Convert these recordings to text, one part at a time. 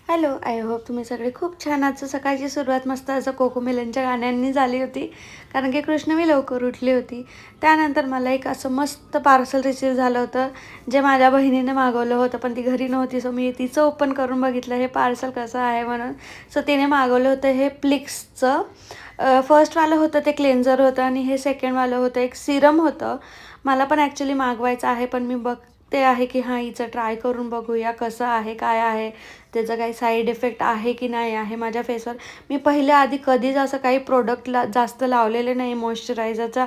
Hello, I hope तुम्ही सगळे खूप छान. आजचं सकाळची सुरुवात मस्त असं कोकोमेलनच्या गाण्यांनी झाली होती, कारण की कृष्णवी लवकर उठली होती. त्यानंतर मला एक असं मस्त पार्सल रिसीव झालं होतं, जे माझ्या बहिणीने मागवलं होतं, पण ती घरी नव्हती. सो मी तिचं ओपन करून बघितलं हे पार्सल कसं आहे म्हणून. सो तिने मागवलं होतं हे प्लिक्सचं. फर्स्टवालं होतं ते क्लेन्झर होतं आणि हे सेकंडवालं होतं एक सिरम होतं. मला पण ॲक्च्युली मागवायचं आहे, पण मी बघते आहे की हां हिचं ट्राय करून बघूया कसं आहे, काय आहे, त्याचं काही साईड इफेक्ट आहे की नाही आहे माझ्या फेसवर. मी पहिल्या आधी कधीच असं काही प्रोडक्ट जास्त लावलेले नाही मॉइश्चरायझरचा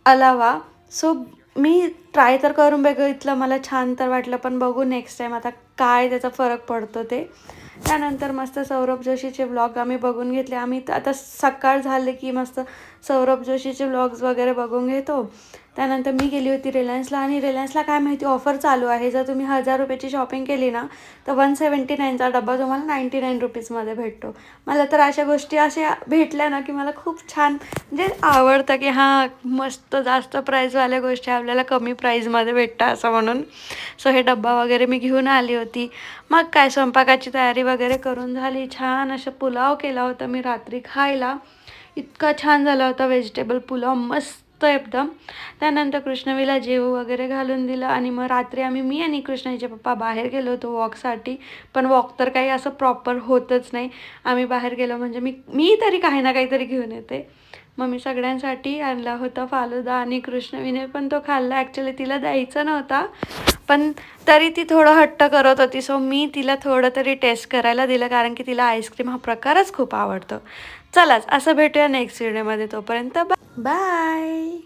अलावा. सो मी ट्राय तर करून बघितलं, मला छान तर वाटलं, पण बघू नेक्स्ट टाईम आता काय त्याचा फरक पडतो ते. त्यानंतर मस्त सौरभ जोशीचे व्लॉग आम्ही बघून घेतले. आम्ही आता सकाळ झाले की मस्त सौरभ जोशीचे व्लॉग्स वगैरे बघून घेतो. त्यानंतर मी गेली होती रिलायन्सला, आणि रिलायन्सला काय माहिती ऑफर चालू आहे. जर तुम्ही 1000 रुपयाची शॉपिंग केली ना, तर 179चा डब्बा तुम्हाला 99 रुपीजमध्ये भेटतो. मला तर अशा गोष्टी अशा भेटल्या ना की मला खूप छान म्हणजे आवडतं की हां मस्त जास्त प्राईजवाल्या गोष्टी आपल्याला कमी प्राईजमध्ये भेटतात असं म्हणून. सो हे डब्बा वगैरे मी घेऊन आली होती. मग काय स्वयंपाकाची तयारी वगैरे करून झाली. छान असं पुलाव केला होता मी रात्री खायला. इतका छान झाला होता व्हेजिटेबल पुलाव, मस्त एकदम. त्यानंतर कृष्णवीला जेवू वगैरे घालून दिलं, आणि मग रात्री मी आणि कृष्णाचे पप्पा बाहेर गेलो होतो वॉकसाठी. पण वॉक तर काही असं प्रॉपर होतच नाही. आम्ही बाहेर गेलो म्हणजे मी तरी काही ना काहीतरी घेऊन येते. मग मी सगळ्यांसाठी आणला होता फालुदा, आणि कृष्णवीने पण तो खाल्ला. ॲक्च्युली तिला द्यायचा नव्हता, पण तरी ती थोडं हट्ट करत होती. सो मी तिला थोडं तरी टेस्ट करायला दिलं, कारण की तिला आईस्क्रीम हा प्रकारच खूप आवडतो. चलाच असं भेटूया नेक्स्ट व्हिडिओमध्ये. तोपर्यंत बाय.